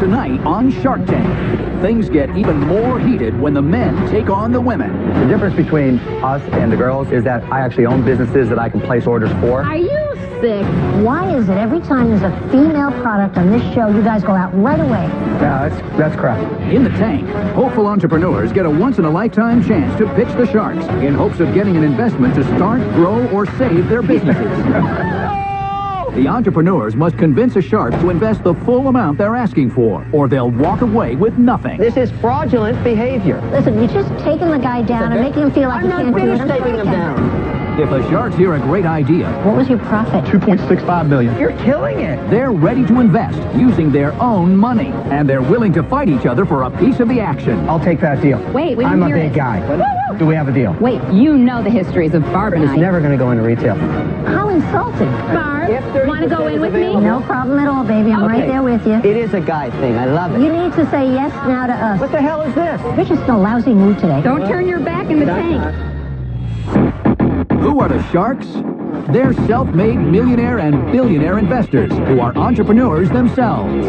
Tonight on Shark Tank, things get even more heated when the men take on the women. The difference between us and the girls is that I actually own businesses that I can place orders for. Are you sick? Why is it every time there's a female product on this show, you guys go out right away? Yeah, that's crap. In the tank, hopeful entrepreneurs get a once-in-a-lifetime chance to pitch the sharks in hopes of getting an investment to start, grow, or save their businesses. The entrepreneurs must convince a shark to invest the full amount they're asking for, or they'll walk away with nothing. This is fraudulent behavior. Listen, you're just taking the guy down and making him feel like he can't do it. I'm not taking him down. If the sharks hear a great idea, What was your profit? $2.65 million. You're killing it. they're ready to invest using their own money, and they're willing to fight each other for a piece of the action. I'll take that deal. Wait, we I'm didn't a hear big it. guy. Do we have a deal? Wait, you know the histories of Barb and It's I. never going to go into retail. How insulting. Barb, If 30% want to go in is with me? available- No problem at all, baby. I'm right Okay. there with you. It is a guy thing. I love it. You need to say yes now to us. What the hell is this? You're just in a lousy mood today. Don't turn your back in the tank. Who are the sharks? They're self-made millionaire and billionaire investors who are entrepreneurs themselves.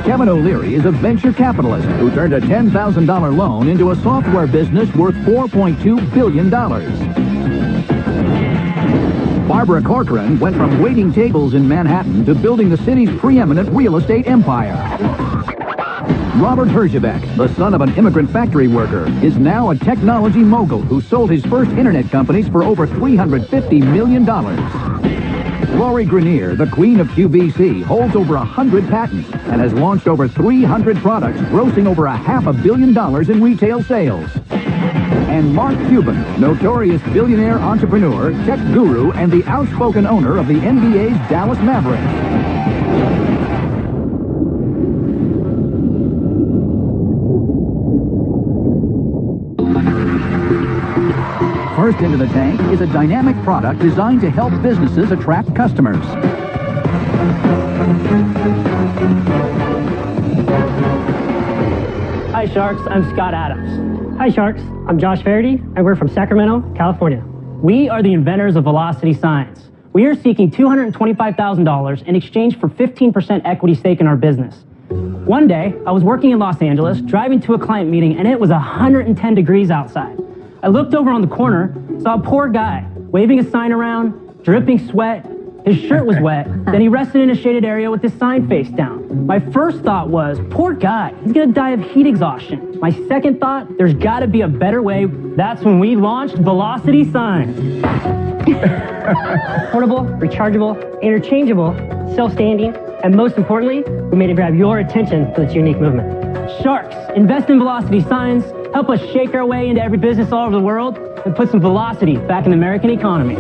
Kevin O'Leary is a venture capitalist who turned a $10,000 loan into a software business worth $4.2 billion. Barbara Corcoran went from waiting tables in Manhattan to building the city's preeminent real estate empire. Robert Herjavec, the son of an immigrant factory worker, is now a technology mogul who sold his first internet companies for over $350 million. Laurie Grenier, the queen of QVC, holds over 100 patents and has launched over 300 products, grossing over $500 million in retail sales. And Mark Cuban, notorious billionaire entrepreneur, tech guru, and the outspoken owner of the NBA's Dallas Mavericks. First into the tank is a dynamic product designed to help businesses attract customers. Hi Sharks, I'm Scott Adams. Hi Sharks, I'm Josh Faraday, and we're from Sacramento, California. We are the inventors of Velocity Signs. We are seeking $225,000 in exchange for 15% equity stake in our business. One day, I was working in Los Angeles, driving to a client meeting, and it was 110 degrees outside. I looked over on the corner, saw a poor guy waving a sign around, dripping sweat. His shirt was wet. Then he rested in a shaded area with his sign face down. My first thought was, poor guy, he's gonna die of heat exhaustion. My second thought, there's gotta be a better way. That's when we launched Velocity Signs. Portable, rechargeable, interchangeable, self-standing, and most importantly, we made it grab your attention for this unique movement. Sharks, invest in Velocity Signs, help us shake our way into every business all over the world, and put some velocity back in the American economy.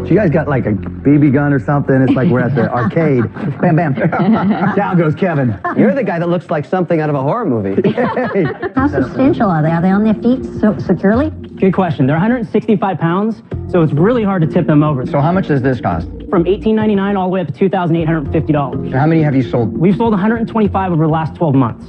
So you guys got like a BB gun or something? It's like we're at the arcade. Bam, bam. Down goes Kevin. You're the guy that looks like something out of a horror movie. How substantial are they? Are they on their feet securely? Good question. They're 165 pounds, so it's really hard to tip them over. So how much does this cost? From $18.99 all the way up to $2,850. How many have you sold? We've sold 125 over the last 12 months.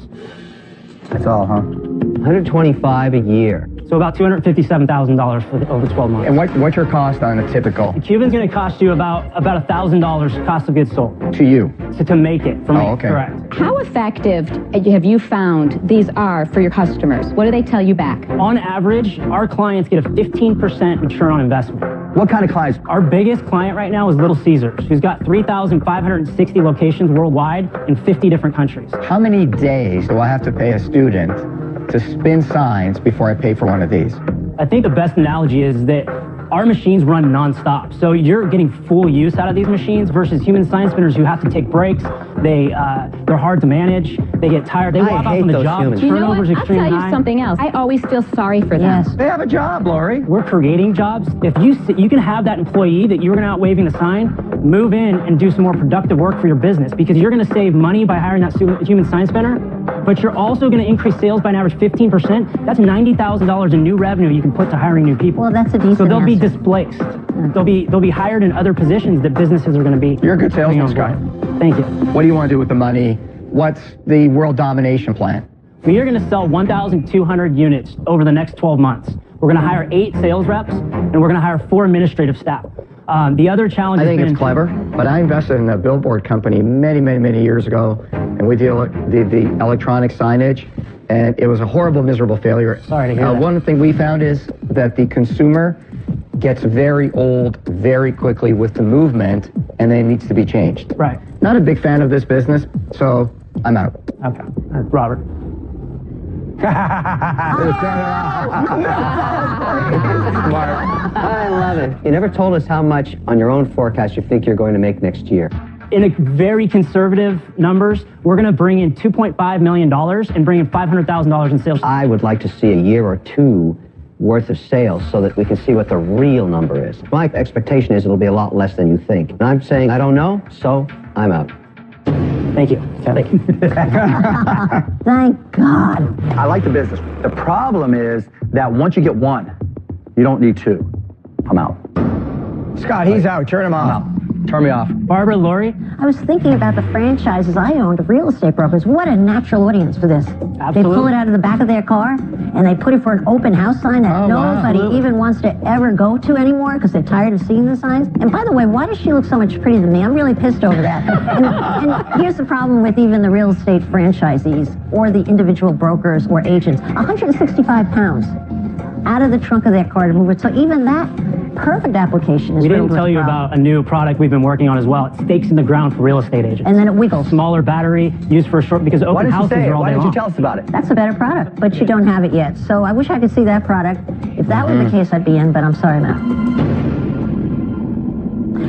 That's all, huh? 125 a year. So about $257,000 for over 12 months. And what's your cost on a typical? The Cuban's going to cost you about $1,000 cost of goods sold To you? to make it. From Oh, okay. Correct. How effective have you found these are for your customers? What do they tell you back? On average, our clients get a 15% return on investment. What kind of clients? Our biggest client right now is Little Caesars, who's got 3,560 locations worldwide in 50 different countries. How many days do I have to pay a student to spin signs before I pay for one of these? I think the best analogy is that our machines run nonstop. So you're getting full use out of these machines versus human sign spinners who have to take breaks. They're hard to manage. They get tired. They walk off hate on the those job. humans. You know what? Turnover's I'll extreme tell you high. something else. I always feel sorry for them. Yes. They have a job, Lori. We're creating jobs. If you can have that employee that you were going to out waving the sign, move in and do some more productive work for your business because you're going to save money by hiring that human sign spinner, but you're also going to increase sales by an average 15%. That's $90,000 in new revenue you can put to hiring new people. Well, that's a decent So they'll be answer. displaced. They'll be hired in other positions that businesses are going to be. You're a good salesman, bringing on Scott. board. Thank you. What do you want to do with the money? What's the world domination plan? We are going to sell 1,200 units over the next 12 months. We're going to hire 8 sales reps, and we're going to hire 4 administrative staff. The other challenge I think has it's been... clever, but I invested in a billboard company many years ago, and we did the electronic signage, and it was a horrible, miserable failure. Sorry to hear that. One thing we found is that the consumer gets very old very quickly with the movement, and it needs to be changed. Right. Not a big fan of this business, so I'm out. Okay. Robert. I love it. You never told us how much on your own forecast you think you're going to make next year. In a very conservative numbers, we're going to bring in $2.5 million and bring in $500,000 in sales. I would like to see a year or two worth of sales so that we can see what the real number is. My expectation is it'll be a lot less than you think. And I'm saying I don't know, so I'm out. Thank you. Thank you. Thank God. I like the business. The problem is that once you get one, you don't need two. I'm out. Scott, he's out. Turn him off. Turn me off. Barbara, Lori? I was thinking about the franchises I owned of real estate brokers. What a natural audience for this. Absolutely. They pull it out of the back of their car, and they put it for an open house sign that nobody even wants to ever go to anymore because they're tired of seeing the signs. And by the way, why does she look so much prettier than me? I'm really pissed over that. and here's the problem with even the real estate franchisees or the individual brokers or agents. 165 pounds out of the trunk of their car to move it. So even that perfect application is We didn't riddled with tell you problems. about a new product we've been working on as well. It's stakes in the ground for real estate agents. And then it wiggles. Smaller battery, used for a short, because Why open didn't you houses say it? are all Why day didn't you long. tell us about it? That's a better product, but you don't have it yet. So I wish I could see that product. If that were the case, I'd be in, but I'm sorry, Matt.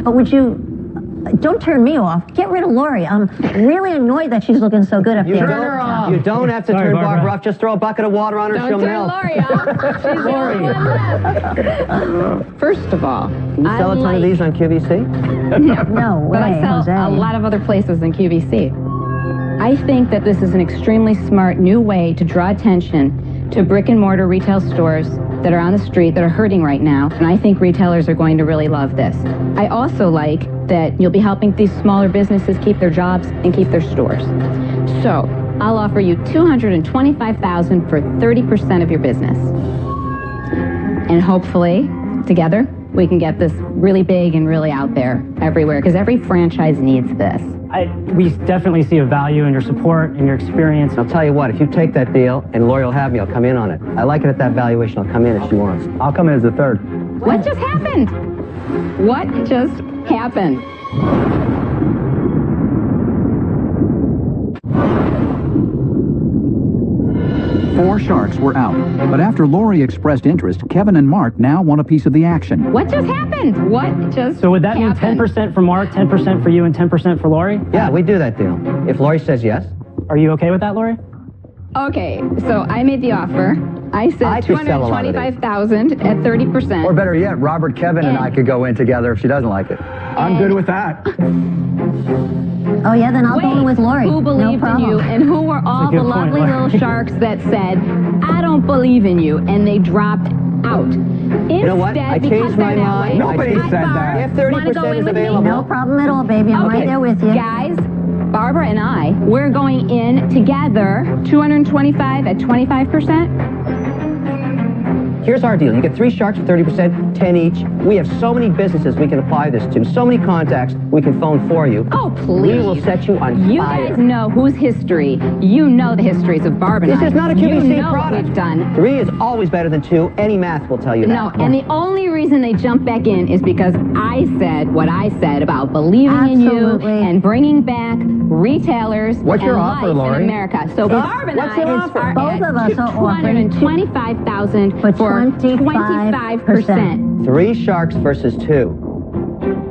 But would you... Don't turn me off. Get rid of Lori. I'm really annoyed that she's looking so good up there. You don't have to Sorry, turn Barbara. Barbara off. Just throw a bucket of water on her. She'll melt. Lori off. She's the only one left. First of all, Can you sell a ton of these on QVC? No way, but I sell Jose. a lot of other places than QVC. I think that this is an extremely smart new way to draw attention to brick and mortar retail stores that are on the street that are hurting right now, and I think retailers are going to really love this. I also like that you'll be helping these smaller businesses keep their jobs and keep their stores. So I'll offer you $225,000 for 30% of your business. And hopefully, together, we can get this really big and really out there everywhere, because every franchise needs this. We definitely see a value in your support and your experience. I'll tell you what, if you take that deal and Lori will have me, I'll come in on it. I like it at that valuation. I'll come in if she wants. I'll come in as the third. What just happened? What just happened? Four sharks were out, but after Lori expressed interest, Kevin and Mark now want a piece of the action. What just happened? What just So would that mean happened? 10% for Mark, 10% for you, and 10% for Lori? Yeah, we do that deal. If Lori says yes. Are you okay with that, Lori? Okay, so I made the offer. I said I could sell a lot of these. $225,000 at 30%. Or better yet, Robert, Kevin, and I could go in together if she doesn't like it. I'm good with that. Oh, yeah, then I'll go in with Lori. Who believed in you, and who were all good the point, lovely Lori. little sharks that said, I don't believe in you, and they dropped out. You know what? I changed my mind. Nobody said that. If 30% is available. No problem at all, baby. I'm right there with you. Guys, Barbara and I, we're going in together, 225 at 25%. Here's our deal. You get 3 sharks for 30%, 10 each. We have so many businesses we can apply this to, so many contacts we can phone for you. Oh, please. We will set you on You fire. guys know whose history. You know the histories of Barb and This I. is not a QVC You know product. what we've done. 3 is always better than 2. Any math will tell you that. No, and the only reason they jump back in is because I said what I said about believing in you Absolutely. and bringing back retailers What's your and offer, life Lori? in America. So Barb and What's I your are offer? Both of us are offering $225,000 for for 25%. 3 sharks versus 2.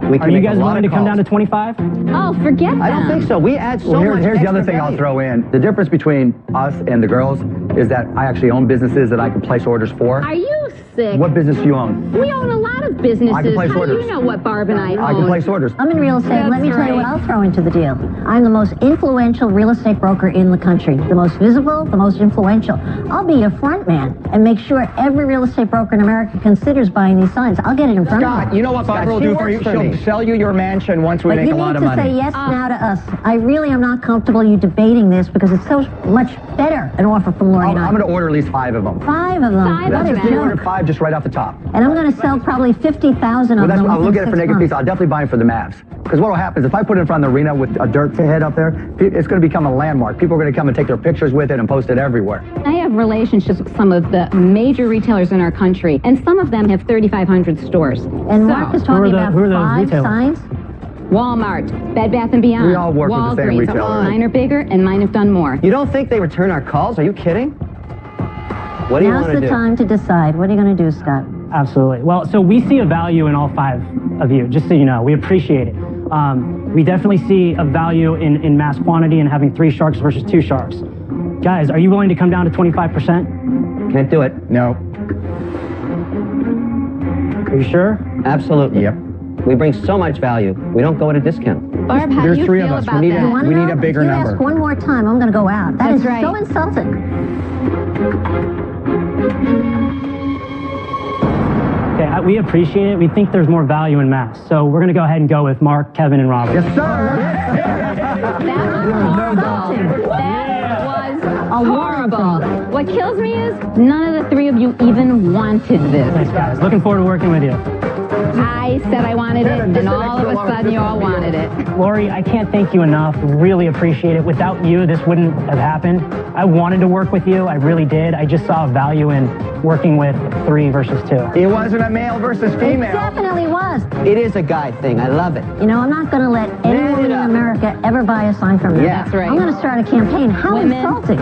We can Are you make a guys lot willing of to come calls. down to 25? Oh, forget them. I don't think so. We add so much Here's the other extra thing I'll value. throw in. The difference between us and the girls is that I actually own businesses that I can place orders for. Are you sick? What business do you own? We own a lot of businesses. I can place How do orders. you know what Barb and I own? I can place orders. I'm in real estate. Let me That's tell you what right. I'll throw into the deal. I'm the most influential real estate broker in the country. The most visible, the most influential. I'll be a front man and make sure every real estate broker in America considers buying these signs. I'll get it in front of Scott, them. you know what Barbara will she do for works you? for She'll me. sell you your mansion once we But make you a lot need of to money. say yes now to us. I really am not comfortable you debating this because it's so much better an offer from Lori and I. I'm going to order at least 5 of them. 5 of them. Five What of a them. Just order joke. 5 just right off the top. And I'm going to sell probably 50,000 of them. I'll look at it for within 6 negative piece. months. I'll definitely buy it for the Mavs. Because what will happen is if I put it in front of the arena with a dirt head up there, it's going to become a landmark. People are going to come and take their pictures with it and post it everywhere. I have relationships with some of the major retailers in our country, and some of them have 3,500 stores. And Mark is talking about who are those 5 retailers? signs. Walmart, Bed Bath & Beyond, We all work with the same Walgreens. retailer. Mine are bigger, and mine have done more. You don't think they return our calls? Are you kidding? What do you Now's want to the do? time to decide. What are you going to do, Scott? Absolutely. Well, so we see a value in all 5 of you, just so you know. We appreciate it. We definitely see a value in mass quantity and having 3 sharks versus 2 sharks. Guys, are you willing to come down to 25%? Can't do it. No. Are you sure? Absolutely. Yep. We bring so much value. We don't go at a discount. Barb, how There's do you 3 feel of us. about We need that? a- You wanna we need know? a bigger if you number. ask one more time, I'm going to go out. That That's is right. so insulting. Okay, we appreciate it. We think there's more value in mass. So we're going to go ahead and go with Mark, Kevin, and Robert. Yes, sir. That was horrible. That was horrible. What kills me is none of the 3 of you even wanted this. Thanks, guys. Looking forward to working with you. I said I wanted it, and all of a sudden you all wanted it. Lori, I can't thank you enough. Really appreciate it. Without you, this wouldn't have happened. I wanted to work with you. I really did. I just saw value in working with 3 versus 2. It wasn't a male versus It female. definitely was. It is a guy thing. I love it. You know, I'm not going to let anyone in America ever buy a sign from me. Yeah. That's right. I'm going to start a campaign. How Women. insulting.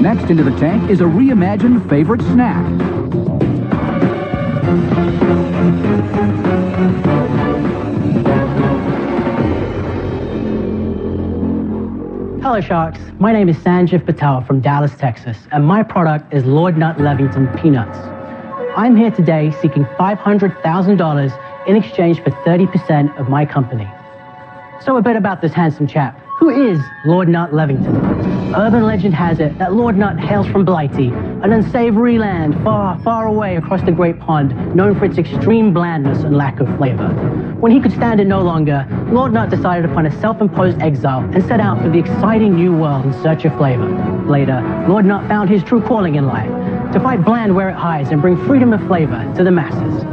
Next into the tank is a reimagined favorite snack. Hello Sharks, my name is Sanjiv Patel from Dallas, Texas, and my product is Lord Nut Levington Peanuts. I'm here today seeking $500,000 in exchange for 30% of my company. So a bit about this handsome chap. Who is Lord Nut Levington? Urban legend has it that Lord Nut hails from Blighty, an unsavory land far, far away across the Great Pond, known for its extreme blandness and lack of flavor. When he could stand it no longer, Lord Nut decided upon a self-imposed exile and set out for the exciting new world in search of flavor. Later, Lord Nut found his true calling in life, to fight bland where it hides and bring freedom of flavor to the masses.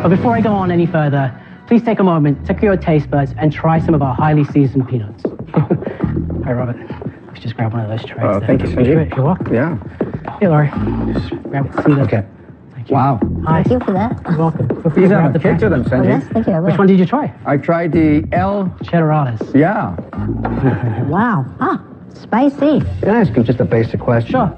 But before I go on any further, please take a moment, tickle your taste buds, and try some of our highly seasoned peanuts. Hi, Robert. Let's just grab one of those trays. Oh, there. thank you, Sanjiv. You're welcome. Yeah. Hey, Laurie. Just grab some of those. Okay. Thank you. Wow. Hi. Thank you for that. You're welcome. Feel free to These grab have the a kick to them, Oh, yes, Sanjiv. thank you. I will. Which one did you try? I tried the L. Cheddaradas. Yeah. Wow. Ah, spicy. Can I ask you just a basic question? Sure.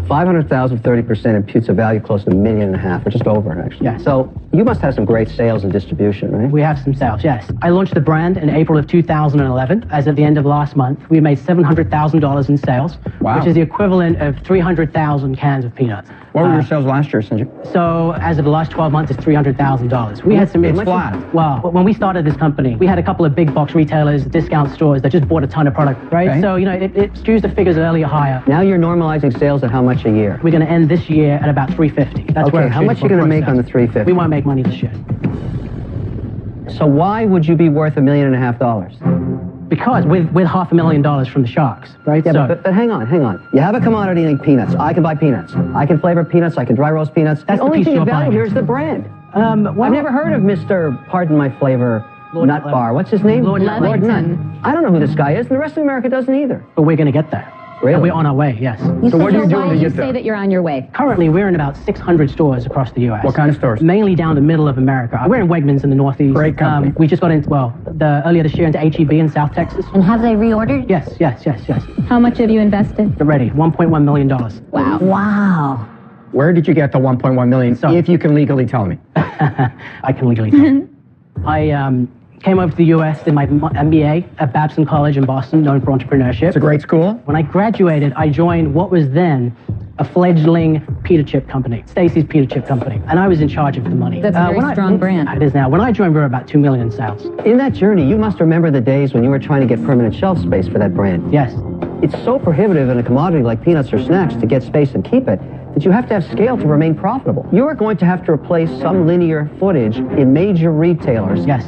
500,000, 30% imputes a value close to $1.5 million, or just over, actually. Yes. So you must have some great sales and distribution, right? We have some sales, yes. I launched the brand in April of 2011. As of the end of last month, we made $700,000 in sales, Wow. which is the equivalent of 300,000 cans of peanuts. What were your sales last year, Sanjiv? So as of the last 12 months, it's $300,000. We had some. It's flat. Well, when we started this company, we had a couple of big box retailers, discount stores that just bought a ton of product, right? Okay. So, you know, it skews the figures earlier higher. Now you're normalizing sales at how much a year? We're going to end this year at about 350. That's Okay, where how much are you going to make on the 350? We won't make money this year. So why would you be worth $1.5 million? Because with $500,000 from the Sharks, right? Yeah, so, but hang on. You have a commodity like peanuts. I can buy peanuts. I can flavor peanuts. I can dry roast peanuts. That's the the only piece thing you're of value buying. here is the brand. well, I've never heard of Mr. Pardon My Flavor Lord Nut Nut Bar. What's his name? Lord Nut Lord Nut. Levington. I don't know who this guy is, and the rest of America doesn't either. But we're going to get there. Really? And we're on our way, yes. So what are you So doing why to do you get say there? that you're on your way? Currently, we're in about 600 stores across the U.S. What kind of stores? Mainly down the middle of America. We're in Wegmans in the Northeast. Great company. We just got into, earlier this year into H-E-B in South Texas. And have they reordered? Yes. How much have you invested? They're ready. $1.1 million. Wow. Wow. Where did you get the 1.1 million, So- if you can legally tell me? I can legally tell. I came over to the U.S., did my MBA at Babson College in Boston, known for entrepreneurship. It's a great school. When I graduated, I joined what was then a fledgling pita chip company, Stacy's Pita Chip Company, and I was in charge of the money. That's a very when strong brand. It is now. When I joined, we were about 2 million in sales. In that journey, you must remember the days when you were trying to get permanent shelf space for that brand. Yes. It's so prohibitive in a commodity like peanuts or snacks to get space and keep it that you have to have scale to remain profitable. You are going to have to replace some linear footage in major retailers. Yes.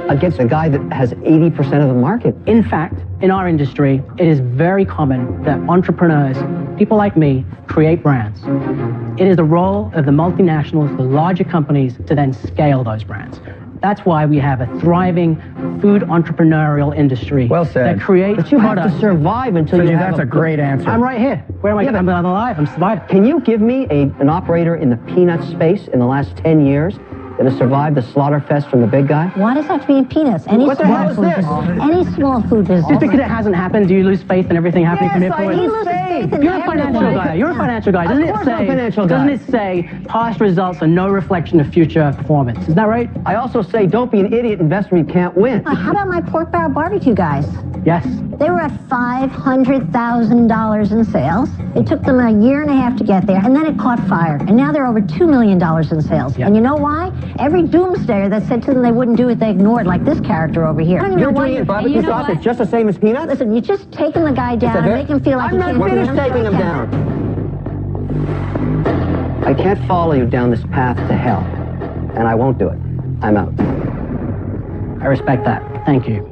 against a guy that has 80% of the market. In fact, in our industry, it is very common that entrepreneurs, people like me, create brands. It is the role of the multinationals, the larger companies, to then scale those brands. That's why we have a thriving food entrepreneurial industry. Well said. That creates But you have products. to survive until you have That's a great answer. I'm right here. Where am I? I'm alive. I'm surviving. Can you give me an operator in the peanut space in the last 10 years that has survived the slaughter fest from the big guy? Why does it have to be in peanuts? Any What the small hell is food this? business. Any small food business. Just because it hasn't happened, do you lose faith in everything happening from here Yes, I forward? do. He loses faith in You're a financial everyone. guy. You're a financial guy. Doesn't Of it course I'm a say? financial guy. Doesn't it say past results are no reflection of future performance? Is that right? I also say don't be an idiot investor you can't win. How about my pork barrel barbecue guys? Yes. They were at $500,000 in sales. It took them a year and a half to get there, and then it caught fire. And now they're over $2 million in sales. Yeah. And you know why? Every doomsdayer that said to them they wouldn't do it, they ignored, like this character over here. I don't even You're know why doing it you barbecue you know sauce. what? It's just the same as peanuts? Listen, you're just taking the guy down and very- make him feel like I'm he not can't do it. finished I'm taking him sorry, down. I can't follow you down this path to hell, and I won't do it. I'm out. I respect that. Thank you.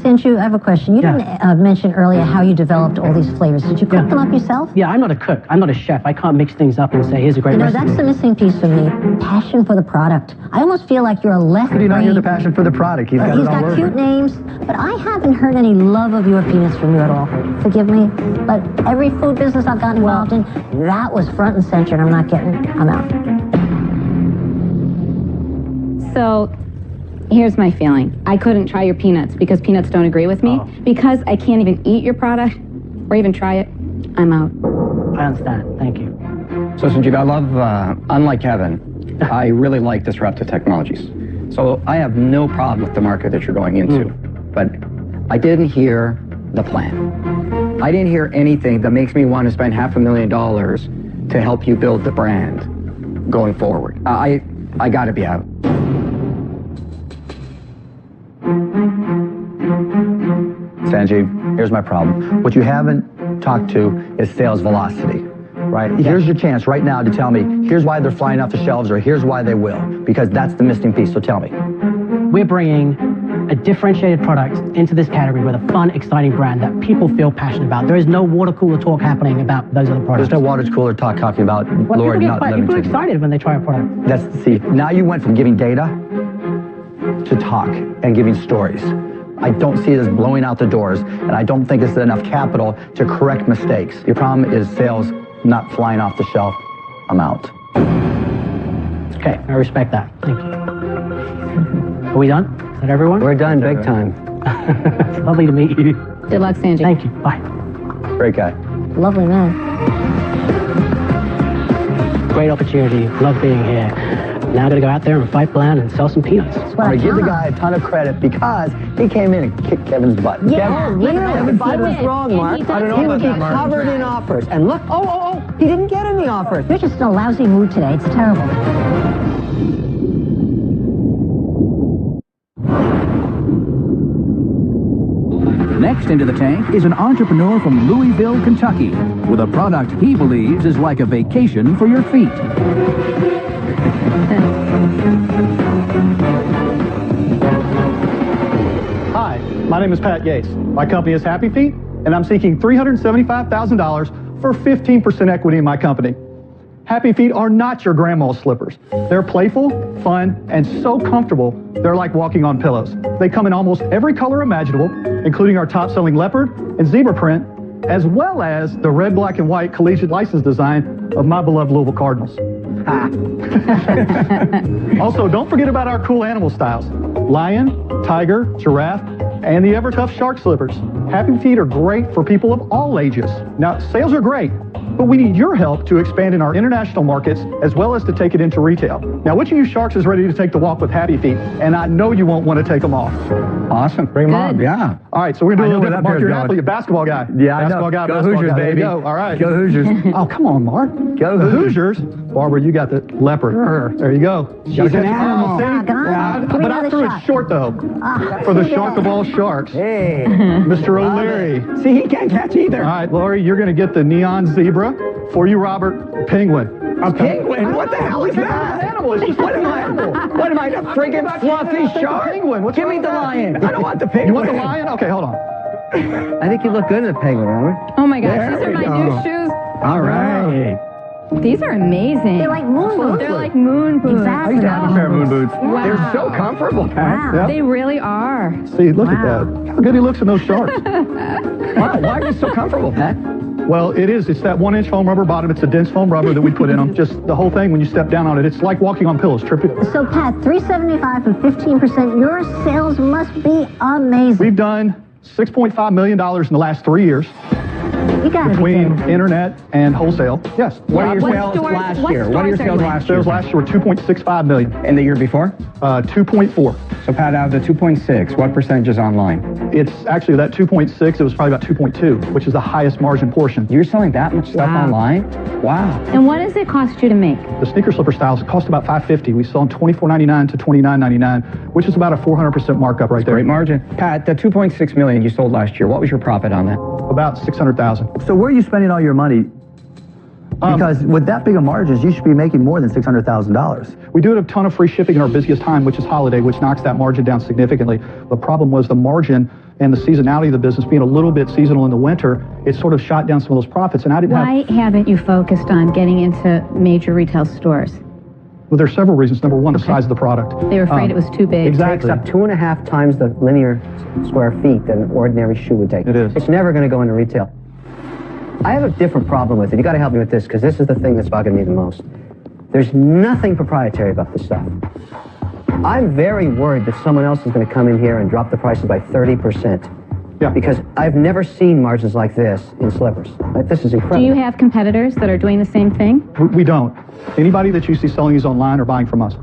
Since I have a question. You didn't mention earlier how you developed all these flavors. Did you cook them up yourself? Yeah, I'm not a cook. I'm not a chef. I can't mix things up and say, here's a great You know, recipe. that's the missing piece for me. Passion for the product. I almost feel like you're a left How do you not hear the brain. passion for the product? He's got He's it all got over. cute names, but I haven't heard any love of your peanuts from you at all. Forgive me, but every food business I've gotten involved in, that was front and center, and I'm out. So, here's my feeling. I couldn't try your peanuts because peanuts don't agree with me. Because I can't even eat your product or even try it, I'm out. I understand. Thank you. So, Sanjeev, I love, unlike Kevin, I really like disruptive technologies. So I have no problem with the market that you're going into. But I didn't hear the plan. I didn't hear anything that makes me want to spend $500,000 to help you build the brand going forward. I got to be out. Sanjeev, here's my problem. What you haven't talked to is sales velocity, right? Here's your chance right now to tell me, here's why they're flying off the shelves, or here's why they will, because that's the missing piece, so tell me. We're bringing a differentiated product into this category with a fun, exciting brand that people feel passionate about. There is no water cooler talk happening about those other products. There's no water cooler talk talking about Well, Lord people not get people are limited. excited when they try a product. See, now you went from giving data to talk and giving stories. I don't see it as blowing out the doors, and I don't think it's enough capital to correct mistakes. Your problem is sales not flying off the shelf. I'm out. Okay, I respect that. Thank you. Are we done? Is that everyone? We're done big time. It's lovely to meet you. Good luck, Sanjay. Thank you. Bye. Great guy. Lovely man. Great opportunity. Love being here. Now I'm going to go out there and fight plan and sell some peanuts. I'm going to give the guy a ton of credit because he came in and kicked Kevin's butt. Yeah, Literally, if I was wrong, Mark, he would be covered in offers. And look, he didn't get any offers. You're just in a lousy mood today. It's terrible. Next into the tank is an entrepreneur from Louisville, Kentucky, with a product he believes is like a vacation for your feet. Hi, my name is Pat Yates. My company is Happy Feet, and I'm seeking $375,000 for 15% equity in my company. Happy Feet are not your grandma's slippers. They're playful, fun, and so comfortable, they're like walking on pillows. They come in almost every color imaginable, including our top-selling leopard and zebra print, as well as the red, black, and white collegiate license design of my beloved Louisville Cardinals. Also, don't forget about our cool animal styles. Lion, tiger, giraffe, and the ever-tough shark slippers. Happy Feet are great for people of all ages. Now, sales are great, but we need your help to expand in our international markets as well as to take it into retail. Now, which of you sharks is ready to take the walk with Happy Feet? And I know you won't want to take them off. Awesome. Bring him on. Yeah. All right, so we're going to do a little bit. Mark, you're an going. athlete, a basketball guy. Yeah, I know. Basketball guy, Go basketball Hoosiers, guy. There you baby. go. All right. Go Hoosiers. Oh, come on, Mark. Go The Hoosiers. Hoosiers. Barbara, you got the leopard. There you go. She's an animal. But I threw it short, though, for the shark of all sharks. Hey. Mr. O'Leary. See, he can't catch either. All right, Lori, you're going to get the neon zebra. For you, Robert, penguin. A penguin? What the hell is that? Animal. It's just What am I? What am I, a friggin' fluffy shark? Penguin. Give me the lion. I don't want the penguin. You want the lion? Okay, hold on. I think you look good in a penguin, Robert. Oh my gosh, There these are we my go. new shoes. All right. These are amazing. They're like moon boots. They're like moon boots. Exactly. I used to have a pair of moon boots. Wow. They're so comfortable, Pat. Wow. They really are. See, look at Wow. that. How good he looks in those shorts. Wow, why are you so comfortable, Pat? Well, it is. It's that 1-inch foam rubber bottom. It's a dense foam rubber that we put in them. Just the whole thing, when you step down on it, it's like walking on pillows. Trippy. So, Pat, $375 and 15%. Your sales must be amazing. We've done $6.5 million in the last 3 years You got to be between kidding. internet and wholesale. Yes. What are your What sales stores- last what year? What are your stores are sales you in? last year? Sales last year were 2.65 million. And the year before? 2.4. So, Pat, out of the 2.6, what percentage is online? It's actually that 2.6. It was probably about 2.2, which is the highest margin portion. You're selling that much stuff Wow. online? Wow. And what does it cost you to make? The sneaker slipper styles cost about $550. We sell them $24.99 to $29.99, which is about a 400% markup right there. Great margin. Pat, the 2.6 million you sold last year, what was your profit on that? About 600,000. So where are you spending all your money? Because with that big of margins, you should be making more than $600,000. We do a ton of free shipping in our busiest time, which is holiday, which knocks that margin down significantly. The problem was the margin and the seasonality of the business being a little bit seasonal in the winter. It sort of shot down some of those profits, and I didn't have. Why haven't you focused on getting into major retail stores? Well, there's several reasons. Number one, the size of the product. They were afraid it was too big. Exactly. Takes up 2.5 times the linear square feet than an ordinary shoe would take. It is. It's never going to go into retail. I have a different problem with it. You got to help me with this, because this is the thing that's bugging me the most. There's nothing proprietary about this stuff. I'm very worried that someone else is going to come in here and drop the prices by 30%. Yeah. Because I've never seen margins like this in slippers. Like, this is incredible. Do you have competitors that are doing the same thing? We don't. Anybody that you see selling these online are buying from us.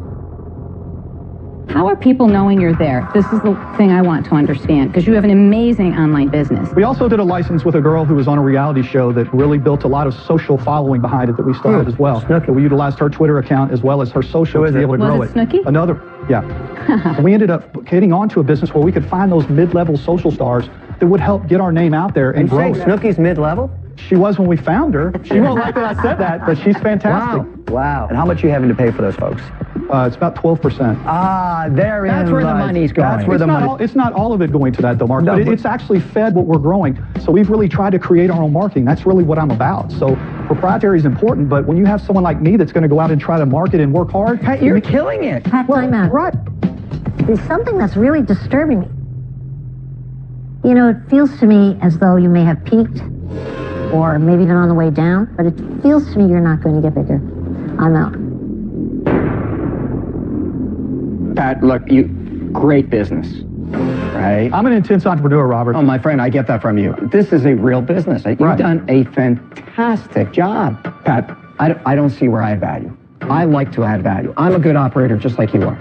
How are people knowing you're there? This is the thing I want to understand, because you have an amazing online business. We also did a license with a girl who was on a reality show that really built a lot of social following behind it that we started as well. Snooki. We utilized her Twitter account as well as her social to be able to Was grow it Snooki? Another, yeah. And we ended up getting onto a business where we could find those mid-level social stars that would help get our name out there and You grow say it. Snooki's mid-level? She was when we found her. She won't like that I said that, but she's fantastic. Wow. And how much are you having to pay for those folks? It's about 12%. Ah, therein That's where the lies- money's going. That's where It's the not, money. it's not all of it going to that, though, Mark, No, but but- it's actually fed what we're growing. So we've really tried to create our own marketing. That's really what I'm about. So proprietary is important, but when you have someone like me that's going to go out and try to market and work hard, Pat, you're killing it. Pat, time out. right. There's something that's really disturbing me. You know, it feels to me as though you may have peaked, or maybe even on the way down, but it feels to me you're not going to get bigger. I'm out. Pat, look, you, great business, right? I'm an intense entrepreneur, Robert. Oh, my friend, I get that from you. This is a real business. You've Right. done a fantastic job. Pat, I don't see where I add value. I like to add value. I'm a good operator just like you are.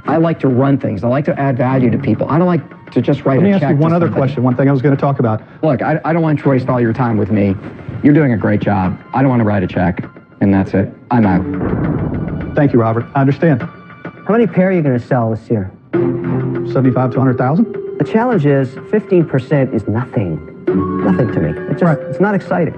I like to run things. I like to add value to people. I don't like to just write Let me a ask check you to one other somebody. question, one thing I was going to talk about. Look, I don't want you to waste all your time with me. You're doing a great job. I don't want to write a check, and that's it. I'm out. Thank you, Robert. I understand. How many pair are you going to sell this year? 75 to 100,000? The challenge is 15% is nothing. Nothing to me. It's just, Right. it's not exciting.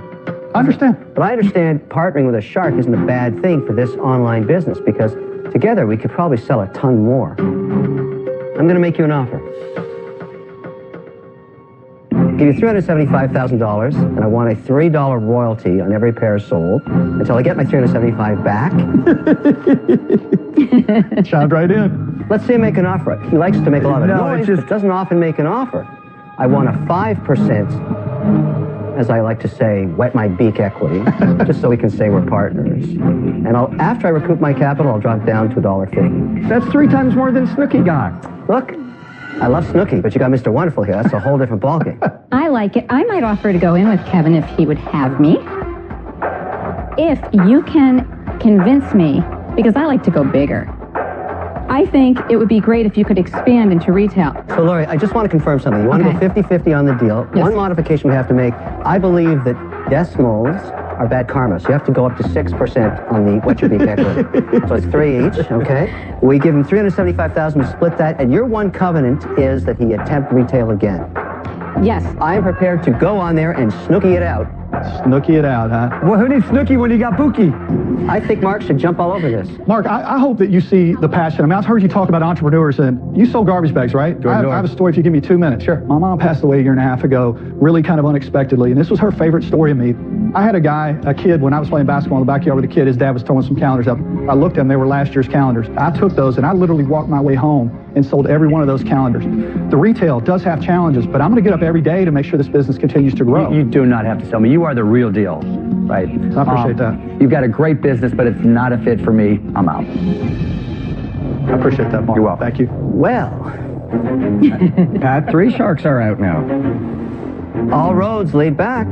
I understand. But I understand partnering with a shark isn't a bad thing for this online business, because together we could probably sell a ton more. I'm going to make you an offer. Give you $375,000, and I want a $3 royalty on every pair sold until I get my $375 back. Chimed right in. Let's say I make an offer. He likes to make a lot of No, noise, it's just- but doesn't often make an offer. I want a 5%, as I like to say, wet my beak equity, just so we can say we're partners. And after I recoup my capital, I'll drop down to $1.50. That's 3 times more than Snooki got. Look, I love Snooki, but you got Mr. Wonderful here. That's a whole different ballgame. I like it. I might offer to go in with Kevin if he would have me. If you can convince me, because I like to go bigger. I think it would be great if you could expand into retail. So, Lori, I just want to confirm something. You want to Okay. go 50-50 on the deal. Yes. One modification we have to make. I believe that decimals are bad karma, so you have to go up to 6% on the wet your beak equity. So it's 3 each, okay? We give him $375,000, we split that, and your one covenant is that he attempt retail again. Yes. I am prepared to go on there and Snooki it out Snooky it out, huh? Well, who needs Snooki when you got Pookie? I think Mark should jump all over this. Mark, I hope that you see the passion. I mean, I've heard you talk about entrepreneurs, and you sold garbage bags, right? I have a story if you give me 2 minutes. Sure. My mom passed away a year and a half ago, really kind of unexpectedly, and this was her favorite story of me. I had a kid, when I was playing basketball in the backyard with a kid, his dad was throwing some calendars up. I looked at them, they were last year's calendars. I took those, and I literally walked my way home and sold every one of those calendars. The retail does have challenges, but I'm going to get up every day to make sure this business continues to grow. You do not have to tell me. You are the real deal, right? I appreciate that. You've got a great business, but it's not a fit for me. I'm out. I appreciate that, Mark. You're welcome. Thank you. Well, Pat, 3 sharks are out now. all roads lead back.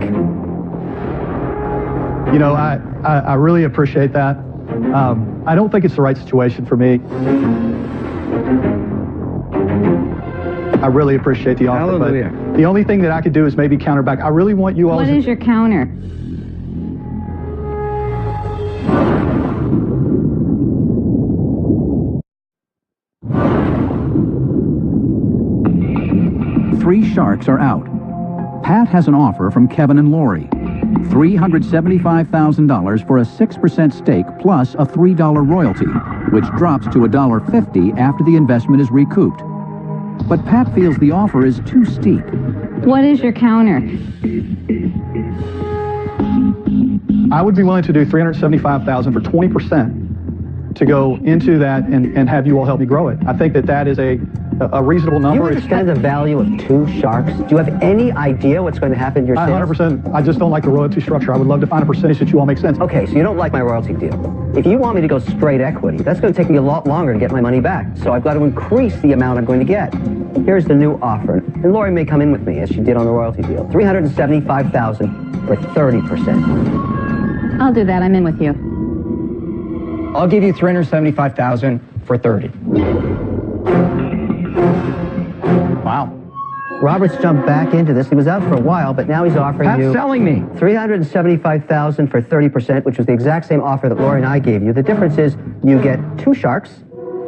You know, I really appreciate that. I don't think it's the right situation for me. I really appreciate the offer, Hallelujah. but the only thing that I could do is maybe counter back. I really want you all What is your counter? Three sharks are out. Pat has an offer from Kevin and Lori. $375,000 for a 6% stake plus a $3 royalty, which drops to $1.50 after the investment is recouped. But Pat feels the offer is too steep. What is your counter? I would be willing to do $375,000 for 20% to go into that and have you all help me grow it. I think that is a reasonable number. You understand the value of 2 sharks? Do you have any idea what's going to happen to your sales? 100%. I just don't like the royalty structure. I would love to find a percentage that you all make sense. Okay, so you don't like my royalty deal. If you want me to go straight equity, that's going to take me a lot longer to get my money back. So I've got to increase the amount I'm going to get. Here's the new offer, and Lori may come in with me as she did on the royalty deal. $375,000 for 30%. I'll do that. I'm in with you. I'll give you $375,000 for 30. Wow. Robert's jumped back into this. He was out for a while, but now he's offering Pat's you selling me. $375,000 for 30%, which was the exact same offer that Lori and I gave you. The difference is you get 2 sharks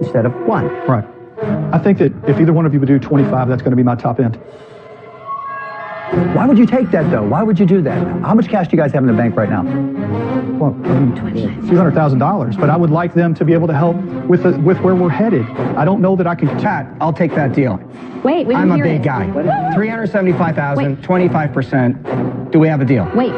instead of 1. Right. I think that if either one of you would do 25, that's going to be my top end. Why would you take that, though? Why would you do that? How much cash do you guys have in the bank right now? Well, a few $100,000, but I would like them to be able to help with where we're headed. I don't know that I can. Pat, I'll take that deal. Wait, we I'm didn't a hear big it. guy. $375,000, Wait. 25%. Do we have a deal? Wait.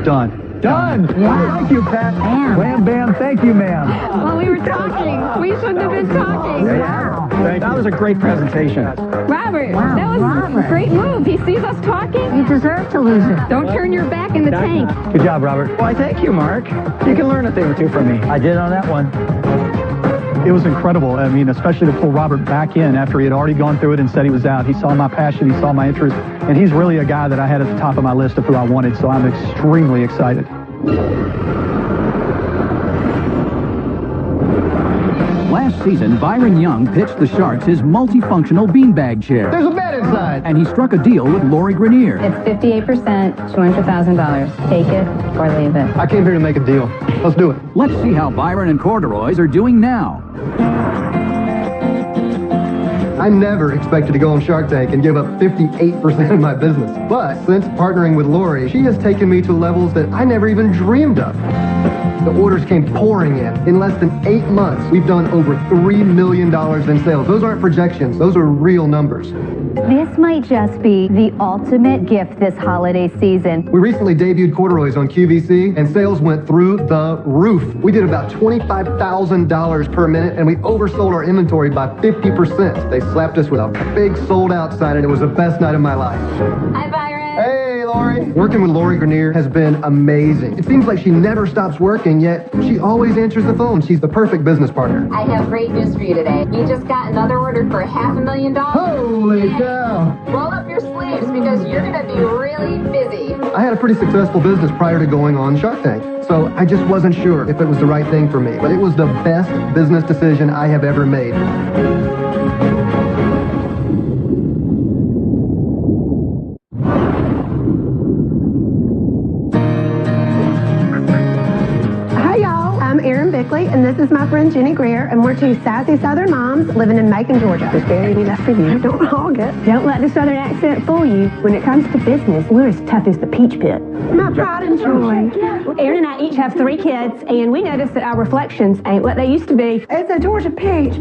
Done. Done. Thank you, Pat. Wham, bam. Thank you, ma'am. Well, we were talking. We shouldn't have been talking. Wow. That was a great presentation. Robert, Wow, that was Robert. a great move. He sees us talking. You deserve to lose it. Don't turn your back in the tank. Good job, Robert. Why, thank you, Mark. You can learn a thing or two from me. I did on that one. It was incredible. I mean, especially to pull Robert back in after he had already gone through it and said he was out. He saw my passion. He saw my interest. And he's really a guy that I had at the top of my list of who I wanted. So I'm extremely excited. Last season, Byron Young pitched the Sharks his multifunctional beanbag chair. There's a bed inside. And he struck a deal with Lori Grenier. It's 58%, $200,000. Take it or leave it. I came here to make a deal. Let's do it. Let's see how Byron and Corduroys are doing now. I never expected to go on Shark Tank and give up 58% of my business. But since partnering with Lori, she has taken me to levels that I never even dreamed of. The orders came pouring in. In less than 8 months, we've done over $3 million in sales. Those aren't projections. Those are real numbers. This might just be the ultimate gift this holiday season. We recently debuted corduroys on QVC, and sales went through the roof. We did about $25,000 per minute, and we oversold our inventory by 50%. They slapped us with a big sold-out sign, and it was the best night of my life. Hi, Byron. Hey, Lori. Working with Lori Grenier has been amazing. It seems like she never stops working, yet she always answers the phone. She's the perfect business partner. I have great news for you today. We just got another order for $500,000. Holy cow! Roll up your sleeves because you're going to be really busy. I had a pretty successful business prior to going on Shark Tank, so I just wasn't sure if it was the right thing for me. But it was the best business decision I have ever made. Bickley, and this is my friend Jenny Greer, and we're two sassy Southern moms living in Macon, Georgia. Miss Verity, that's for you. Don't hog it. Don't let the Southern accent fool you. When it comes to business, we're as tough as the peach pit. My pride and joy. Erin and I each have 3 kids, and we noticed that our reflections ain't what they used to be. It's a Georgia peach,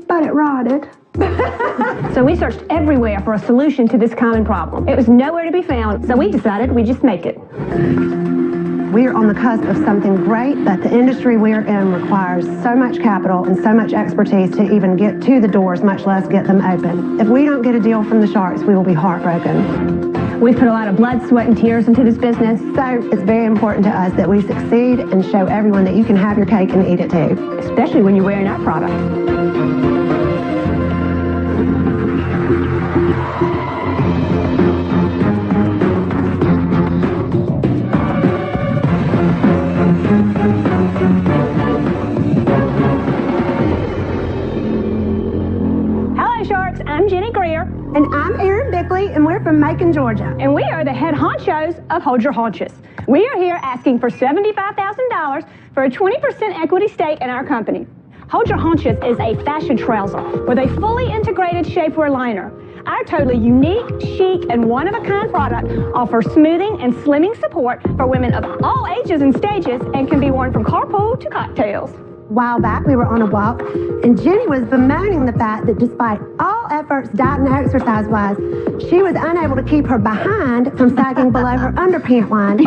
but it rotted. So we searched everywhere for a solution to this common problem. It was nowhere to be found, so we decided we'd just make it. We are on the cusp of something great, but the industry we're in requires so much capital and so much expertise to even get to the doors, much less get them open. If we don't get a deal from the Sharks, we will be heartbroken. We've put a lot of blood, sweat, and tears into this business. So it's very important to us that we succeed and show everyone that you can have your cake and eat it too. Especially when you're wearing our product. I'm Jenny Greer. And I'm Erin Bickley, and we're from Macon, Georgia. And we are the head honchos of Hold Your Haunches. We are here asking for $75,000 for a 20% equity stake in our company. Hold Your Haunches is a fashion trouser with a fully integrated shapewear liner. Our totally unique, chic, and one-of-a-kind product offers smoothing and slimming support for women of all ages and stages and can be worn from carpool to cocktails. A while back, we were on a walk, and Jenny was bemoaning the fact that despite all efforts, diet and exercise-wise, she was unable to keep her behind from sagging below her underpant line,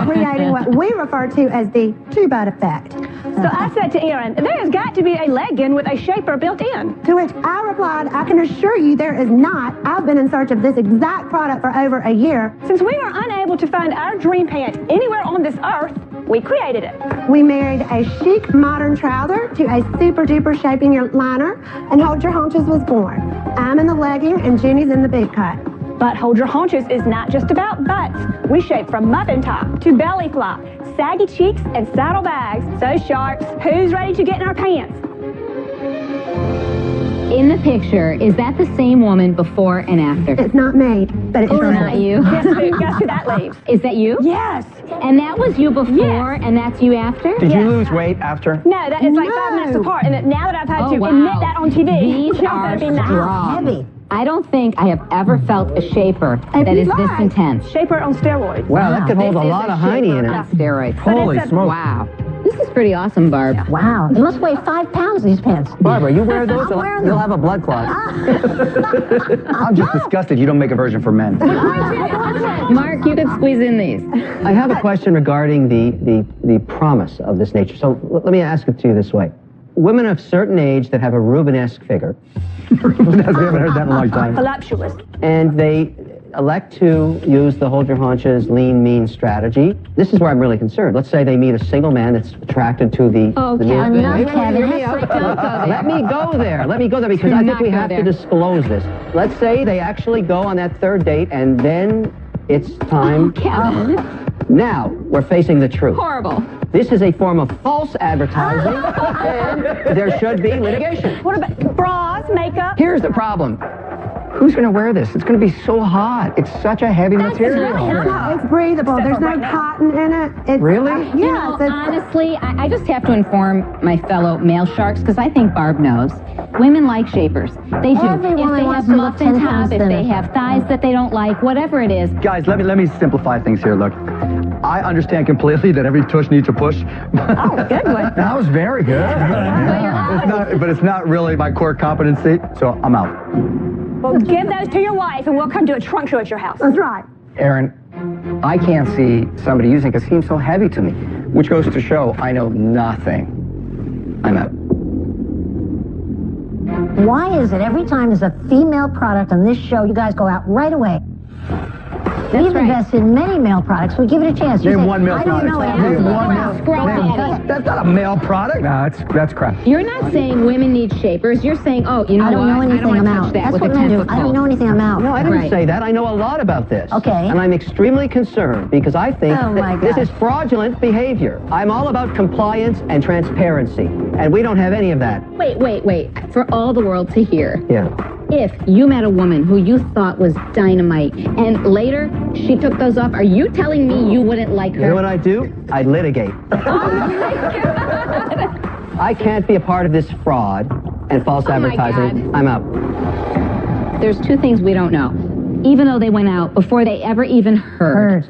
creating what we refer to as the two-butt effect. So I said to Erin, there has got to be a legging with a shaper built in. To which I replied, I can assure you there is not. I've been in search of this exact product for over a year. Since we were unable to find our dream pant anywhere on this earth, we created it. We married a chic, modern trouser to a super-duper shaping your liner, and Hold Your Haunches was born. I'm in the legging, and Jenny's in the boot cut. But Hold Your Haunches is not just about butts. We shape from muffin top to belly flop, saggy cheeks, and saddle bags. So, Sharks, who's ready to get in our pants? In the picture, is that the same woman before and after? It's not me, but it's not you. Guess who that leaves? Is that you? Yes. And that was you before, and that's you after? Did you lose weight after? No, that is like 5 minutes apart. And now that I've had to admit that on TV, These are strong. Heavy. I don't think I have ever felt a shaper that is this intense. Shaper on steroids. Wow, that could hold a lot of hiney in it. On steroids. Holy smoke. Wow. This is pretty awesome, Barb. Wow. It must weigh 5 pounds, these pants. Barbara, you wear those, you'll have a blood clot. I'm just disgusted you don't make a version for men. Mark, you could squeeze in these. I have a question regarding the promise of this nature. So let me ask it to you this way. Women of certain age that have a Rubenesque figure. Rubenesque, we haven't heard that in a long time. Voluptuous. And they elect to use the Hold Your Haunches lean, mean strategy. This is where I'm really concerned. Let's say they meet a single man that's attracted to the... Kevin. Let me go there. Let me go there because I think we have to disclose this. Let's say they actually go on that third date and then it's time... Kevin. Now, we're facing the truth. Horrible. This is a form of false advertising, and there should be litigation. What about bras, makeup? Here's the problem. Who's going to wear this? It's going to be so hot. It's such a heavy material. It's breathable. There's no cotton in it. It's, really? Yes. Honestly, I just have to inform my fellow male sharks because I think Barb knows. Women like shapers. They do. Every If woman they wants have to look muffin 10 top, pounds if they thinner. have thighs that they don't like, whatever it is. Guys, let me simplify things here. Look, I understand completely that every tush needs a push. Oh, good one. That was very good. But it's not really my core competency, so I'm out. Well, give those to your wife, and we'll come do a trunk show at your house. That's right. Erin, I can't see somebody using it because it seems so heavy to me, which goes to show I know nothing. I'm out. Why is it every time there's a female product on this show, you guys go out right away? We've invested in many male products. We give it a chance. You Name say, one male I don't product. know. Name one male. Scrub daddy. That's not a male product. No, that's crap. You're not saying women need shapers. You're saying, oh, you know I don't what? know anything. I don't I'm want to touch out. that That's with what a men do. tentacle. I don't know anything. I'm out. No, I didn't say that. I know a lot about this. Okay. And I'm extremely concerned because I think Oh, my that this gosh. is fraudulent behavior. I'm all about compliance and transparency, and we don't have any of that. Wait. For all the world to hear. Yeah. If you met a woman who you thought was dynamite, and later she took those off, are you telling me you wouldn't like her? You know what I'd do? I'd litigate. Oh, my God. I can't be a part of this fraud and false advertising. I'm out. There's two things we don't know. Even though they went out before they ever even heard.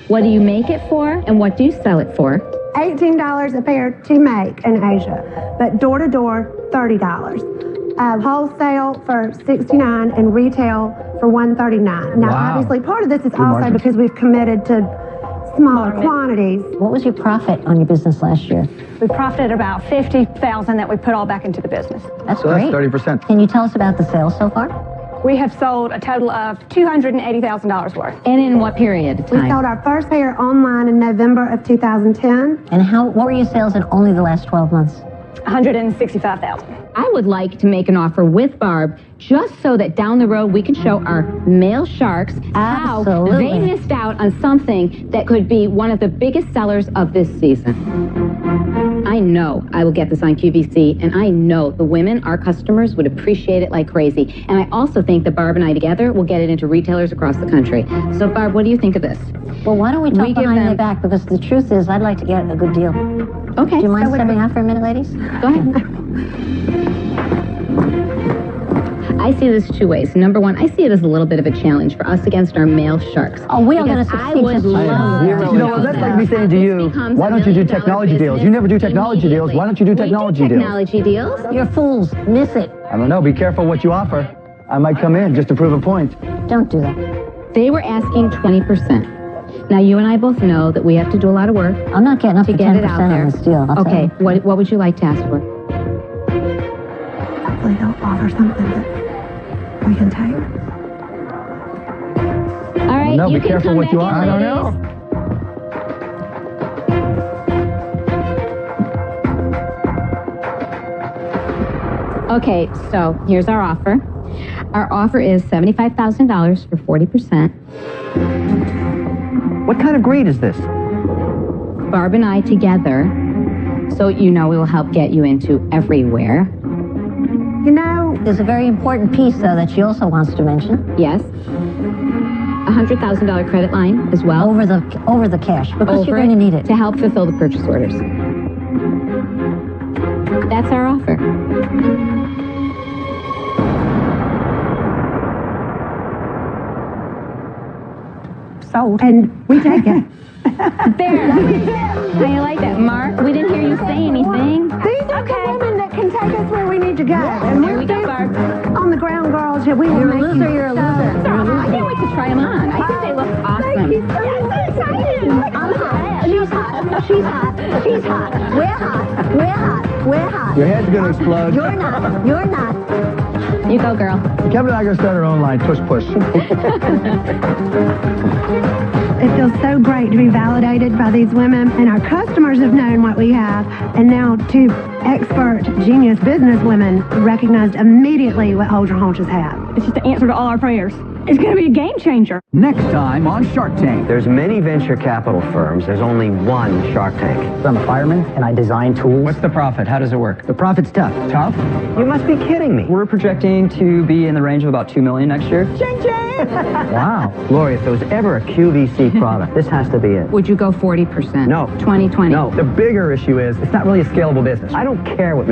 What do you make it for, and what do you sell it for? $18 a pair to make in Asia, but door-to-door, $30. Wholesale for $69 and retail for $139. Now, obviously, part of this is also because we've committed to smaller quantities. What was your profit on your business last year? We profited about $50,000 that we put all back into the business. That's So great. that's 30%. Can you tell us about the sales so far? We have sold a total of $280,000 worth. And in what period of We time? sold our first pair online in November of 2010. And what were your sales in only the last 12 months? $165,000. I would like to make an offer with Barb just so that down the road we can show our male sharks how they missed out on something that could be one of the biggest sellers of this season. I know I will get this on QVC, and I know the women, our customers, would appreciate it like crazy. And I also think that Barb and I together will get it into retailers across the country. So Barb, what do you think of this? Well, why don't we talk behind their back? Because the truth is, I'd like to get a good deal. Okay. Do you mind stepping out for a minute, ladies? Go ahead. I see this two ways. Number one, I see it as a little bit of a challenge for us against our male sharks. Oh, we are going to Because succeed. I would love You know what, that's like me saying to you, why don't you do technology deals? You never do technology deals. Why don't you do technology deals? Technology deals. You're fools. Miss it. I don't know. Be careful what you offer. I might come in just to prove a point. Don't do that. They were asking 20%. Now, you and I both know that we have to do a lot of work. I'm not getting up to get 10% it out on there. this deal. I'll tell Okay, you. what would you like to ask for? Hopefully they'll offer something that we can take. All right, No, you be can careful come what back you in, offer. I don't ladies. Okay, so here's our offer. Our offer is $75,000 for 40%. What kind of greed is this? Barb and I together, so you know we will help get you into everywhere. You know, there's a very important piece, though, that she also wants to mention. Yes. A $100,000 credit line as well. Over the cash, because you're going to need it. To help fulfill the purchase orders. That's our offer. sold. And we take it. There. How you like that? Mark, we didn't hear you say anything. These are the women that can take us where we need to go. And Here we go, Barb. On the ground, girls, yeah, we will You're a make loser, you you're a so- loser. I can't wait to try them on. I think they look awesome. Thank you so much. I'm hot. She's hot. She's hot. She's hot. We're hot. We're hot. We're hot. Your head's going to explode. You're not. You're not. You go, girl. Kevin and I are going to start our own line. Push, push. It feels so great to be validated by these women, and our customers have known what we have, and now two expert, genius business women recognized immediately what Hold Your Haunches have. It's just the answer to all our prayers. It's going to be a game changer. Next time on Shark Tank. There's many venture capital firms. There's only one Shark Tank. I'm a fireman, and I design tools. What's the profit? How does it work? The profit's tough. Tough? You must be kidding me. We're projecting to be in the range of about $2 million next year. Wow. Lori, if there was ever a QVC product, this has to be it. Would you go 40%? No. 2020? No. The bigger issue is it's not really a scalable business. I don't care what